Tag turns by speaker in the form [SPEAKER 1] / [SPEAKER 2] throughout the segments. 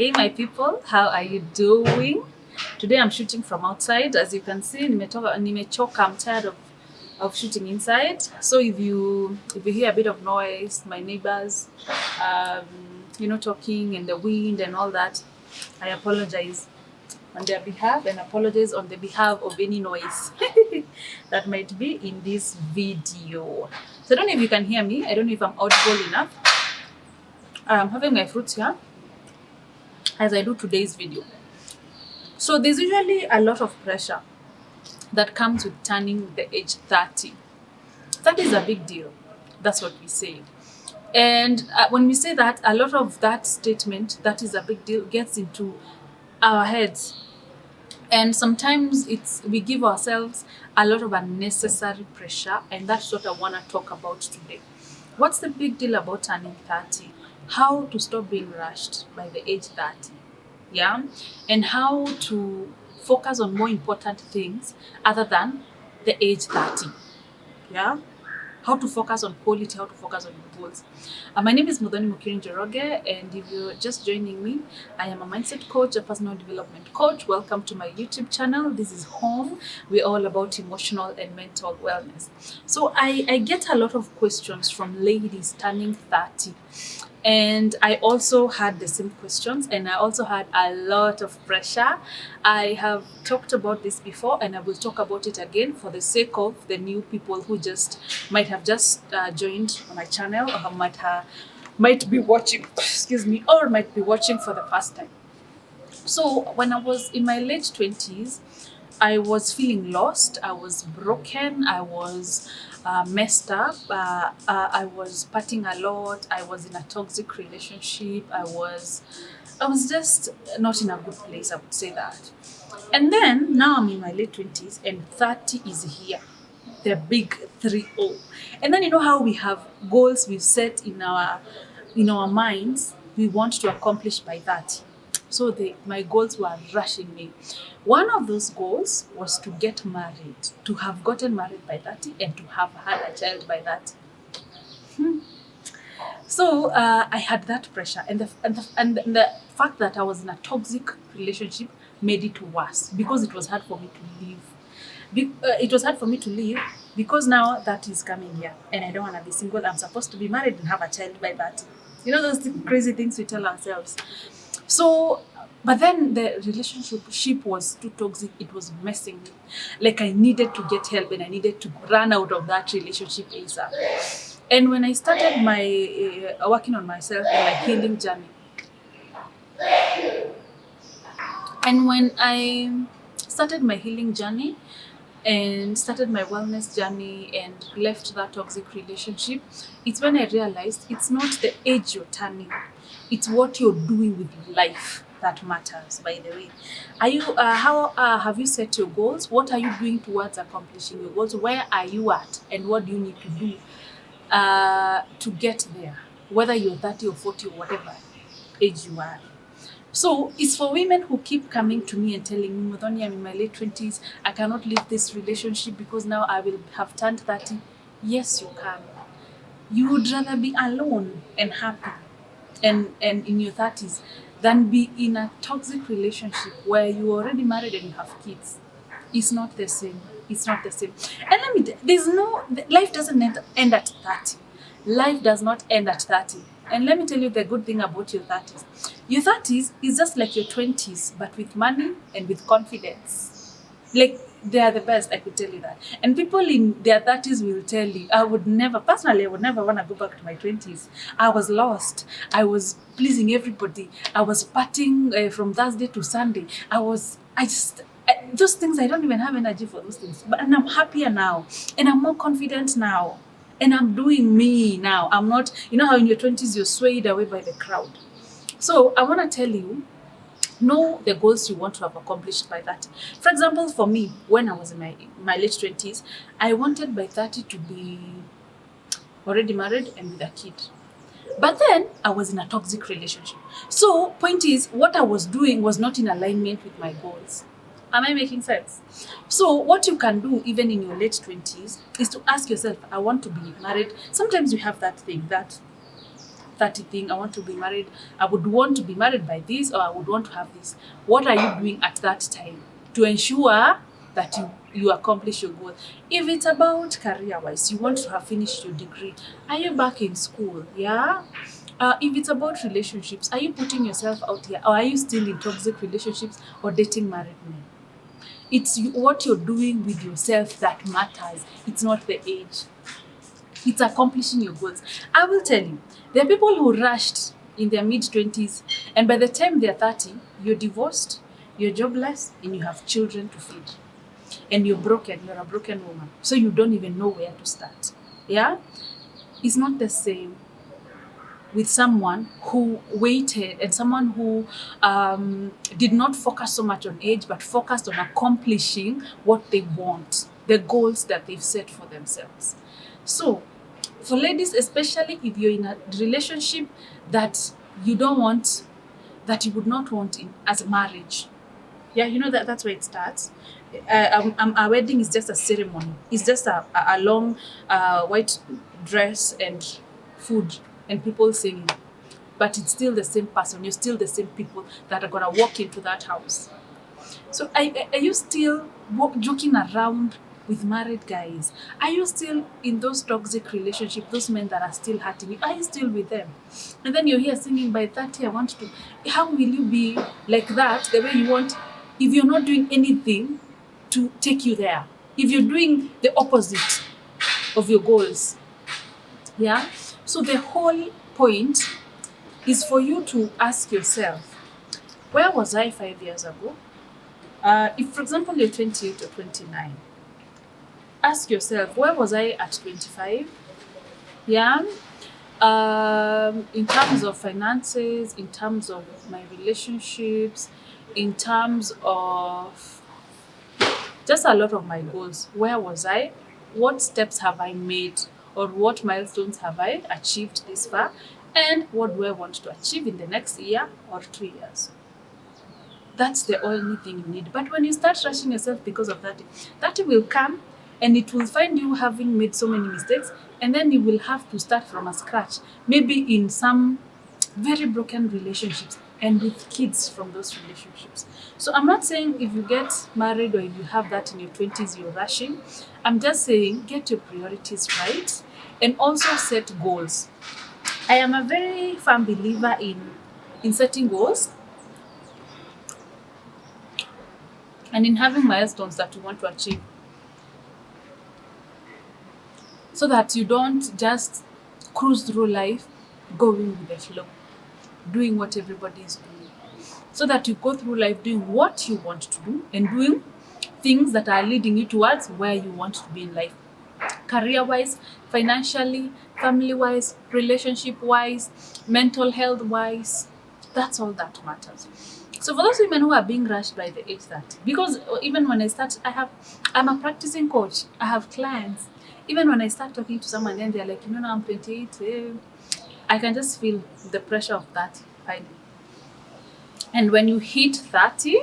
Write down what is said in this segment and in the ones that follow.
[SPEAKER 1] Hey my people, how are you doing? Today I'm shooting from outside. As you can see, nimechoka. I'm tired of shooting inside. So if you hear a bit of noise, my neighbors, um, talking and the wind and all that, I apologize on their behalf and apologize on the behalf of any noise that might be in this video. So I don't know if you can hear me. I don't know if I'm audible enough. I'm having my fruits here as I do today's video. So there's usually a lot of pressure that comes with turning the age 30. That is a big deal. That's what we say. And when we say that, a lot of that statement, that is a big deal, gets into our heads. And sometimes we give ourselves a lot of unnecessary pressure, and that's what I want to talk about today. What's the big deal about turning 30? How to stop being rushed by the age 30. Yeah, and how to focus on more important things other than the age 30. Yeah, how to focus on quality, how to focus on your goals. My name is Mukiri, and if you're just joining me, I am a mindset coach, a personal development coach. Welcome to my YouTube channel. This is home. We're all about emotional and mental wellness. So I get a lot of questions from ladies turning 30. And I also had the same questions, and I also had a lot of pressure. I have talked about this before, and I will talk about it again for the sake of the new people who might have just joined my channel, or might be watching, excuse me, or might be watching for the first time. So when I was in my late 20s, I was feeling lost. I was broken. I was messed up. I was partying a lot. I was in a toxic relationship. I was just not in a good place, I would say that. And then now I'm in my late 20s and 30 is here. The big 30. And then you know how we have goals we've set in our minds we want to accomplish by 30. So my goals were rushing me. One of those goals was to get married, to have gotten married by 30 and to have had a child by 30. So I had that pressure, and the fact that I was in a toxic relationship made it worse because it was hard for me to leave. It was hard for me to leave because now that is coming here, and I don't want to be single. I'm supposed to be married and have a child by 30. You know those crazy things we tell ourselves. So, but then the relationship was too toxic. It was messing me. Like I needed to get help and I needed to run out of that relationship ASAP. And when I started my working on myself and my healing journey, and when I started my healing journey and started my wellness journey and left that toxic relationship, it's when I realized it's not the age you're turning, it's what you're doing with life that matters. By the way, are you how have you set your goals? What are you doing towards accomplishing your goals? Where are you at, and what do you need to do to get there, whether you're 30 or 40 or whatever age you are? So it's for women who keep coming to me and telling me, Muthoni, I'm in my late 20s. I cannot leave this relationship because now I will have turned 30. Yes, you can. You would rather be alone and happy and in your 30s than be in a toxic relationship where you're already married and you have kids. It's not the same. It's not the same. And life doesn't end at 30. Life does not end at 30. And let me tell you the good thing about your 30s. Your 30s is just like your 20s, but with money and with confidence. Like, they are the best, I could tell you that. And people in their 30s will tell you, I would never want to go back to my 20s. I was lost. I was pleasing everybody. I was partying from Thursday to Sunday. Those things, I don't even have energy for those things. And I'm happier now. And I'm more confident now. And I'm doing me now. I'm not, you know how in your 20s you're swayed away by the crowd. So I want to tell you, know the goals you want to have accomplished by 30. For example, for me, when I was in my late 20s, I wanted by 30 to be already married and with a kid. But then I was in a toxic relationship. So point is, what I was doing was not in alignment with my goals. Am I making sense? So what you can do even in your late 20s is to ask yourself, I want to be married. Sometimes you have that thing that 30 thing. I want to be married. I would want to be married by this, or I would want to have this. What are you doing at that time to ensure that you accomplish your goal? If it's about career wise, you want to have finished your degree, are you back in school? Yeah. If it's about relationships, are you putting yourself out here, or are you still in toxic relationships or dating married men? It's what you're doing with yourself that matters. It's not the age. It's accomplishing your goals. I will tell you, there are people who rushed in their mid 20s, and by the time they're 30, you're divorced, you're jobless, and you have children to feed. And you're broken, you're a broken woman. So you don't even know where to start. Yeah? It's not the same with someone who waited and someone who did not focus so much on age but focused on accomplishing what they want, the goals that they've set for themselves. So, for ladies, especially if you're in a relationship that you don't want, that you would not want in as a marriage, yeah, you know that's where it starts. A wedding is just a ceremony. It's just a long white dress and food and people singing. But it's still the same person. You're still the same people that are going to walk into that house. So are you still joking around with married guys? Are you still in those toxic relationships, those men that are still hurting you? Are you still with them? And then you're here singing by 30, I want to. How will you be like that, the way you want, if you're not doing anything to take you there? If you're doing the opposite of your goals? Yeah? So the whole point is for you to ask yourself, where was I 5 years ago? If, for example, you're 28 or 29, ask yourself, where was I at 25? Yeah. In terms of finances, in terms of my relationships, in terms of just a lot of my goals, where was I? What steps have I made? Or what milestones have I achieved this far? And what do I want to achieve in the next year or 2 years? That's the only thing you need. But when you start rushing yourself because of that, that will come and it will find you having made so many mistakes, and then you will have to start from a scratch, maybe in some very broken relationships and with kids from those relationships. So I'm not saying if you get married or if you have that in your 20s, you're rushing. I'm just saying get your priorities right and also set goals. I am a very firm believer in setting goals and in having milestones that you want to achieve, so that you don't just cruise through life going with the flow, doing what everybody is doing. So that you go through life doing what you want to do and doing things that are leading you towards where you want to be in life. Career wise, financially, family wise, relationship wise, mental health wise. That's all that matters. So for those women who are being rushed by the age 30, because even when I start, I'm a practicing coach. I have clients. Even when I start talking to someone, then they're like, now I'm 28. I can just feel the pressure of that finally. And when you hit 30,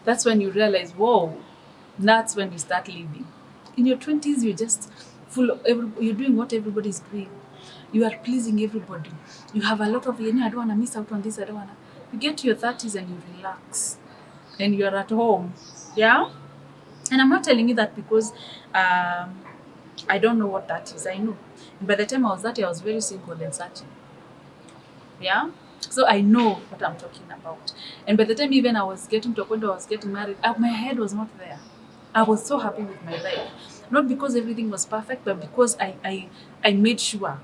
[SPEAKER 1] that's when you realize, whoa, that's when you start living. In your 20s, you're just full of, you're doing what everybody's doing. You are pleasing everybody. You have a lot of, I don't want to miss out on this, I don't want to. You get to your 30s and you relax. And you're at home. Yeah? And I'm not telling you that because I don't know what that is. I know. And by the time I was 30, I was very single and searching. Yeah? So I know what I'm talking about. And by the time even I was getting to a point where I was getting married, my head was not there. I was so happy with my life. Not because everything was perfect, but because I made sure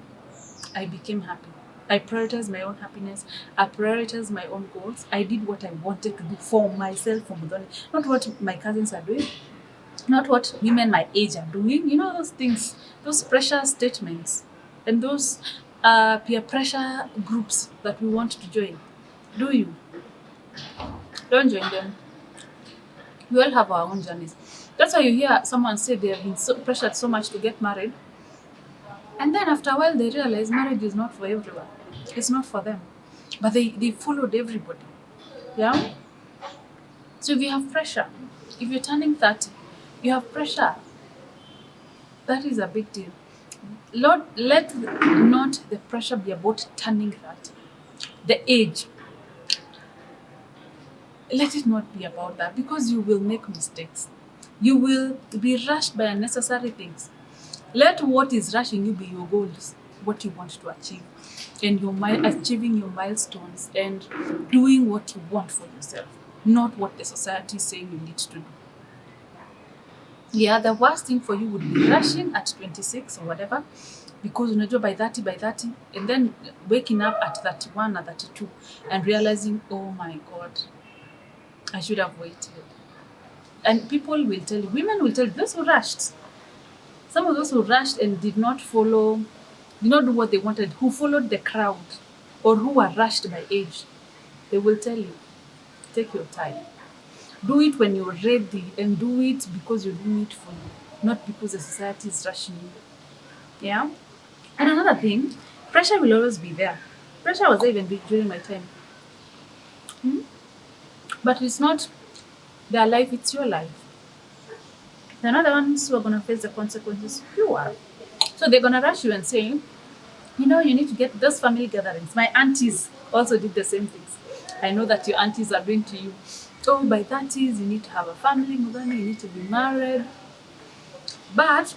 [SPEAKER 1] I became happy. I prioritized my own happiness. I prioritized my own goals. I did what I wanted to do for myself, for Muthoni. Not what my cousins are doing. Not what women my age are doing. You know those things, those pressure statements, and those peer pressure groups that we want to join. Do you? Don't join them. We all have our own journeys. That's why you hear someone say they have been so pressured so much to get married, and then after a while they realize marriage is not for everyone. It's not for them. But they followed everybody. Yeah? So if you have pressure, if you're turning 30, you have pressure, that is a big deal. Lord, let not the pressure be about turning 30. The age, let it not be about that, because you will make mistakes. You will be rushed by unnecessary things. Let what is rushing you be your goals, what you want to achieve, and achieving your milestones and doing what you want for yourself, not what the society is saying you need to do. Yeah, the worst thing for you would be rushing at 26 or whatever, because unajua by 30, and then waking up at 31 or 32 and realizing, oh my God, I should have waited. And people will tell you, women will tell you, those who rushed, some of those who rushed and did not do what they wanted, who followed the crowd, or who were rushed by age, they will tell you, take your time. Do it when you're ready, and do it because you're doing it for you, not because the society is rushing you. Yeah? And another thing, pressure will always be there. Pressure was there even during my time. But it's not their life, it's your life. They're not the ones who are going to face the consequences. You are. So they're going to rush you and say, you need to get those family gatherings. My aunties also did the same things. I know that your aunties are doing to you. Oh, by 30s, you need to have a family, Muthoni, you need to be married. But,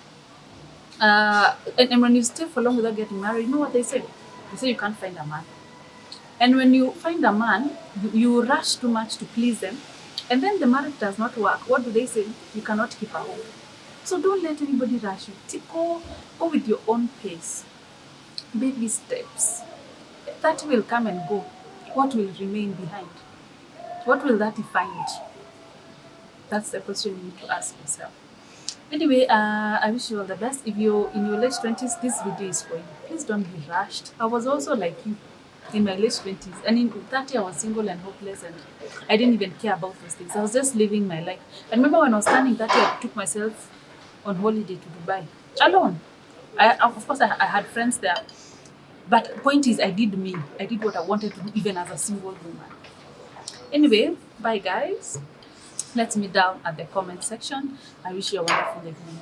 [SPEAKER 1] and when you stay for long without getting married, you know what they say? They say you can't find a man. And when you find a man, you rush too much to please them, and then the marriage does not work. What do they say? You cannot keep a home. So don't let anybody rush you. Go with your own pace. Baby steps. That will come and go. What will remain behind? What will that find? That's the question you need to ask yourself. Anyway, I wish you all the best. If you're in your late 20s, this video is for you. Please don't be rushed. I was also like you in my late 20s. And in 30, I was single and hopeless, and I didn't even care about those things. I was just living my life. I remember when I was turning 30, I took myself on holiday to Dubai alone. Of course, I had friends there. But point is, I did me. I did what I wanted to do, even as a single woman. Anyway, bye guys. Let me down at the comment section. I wish you a wonderful evening.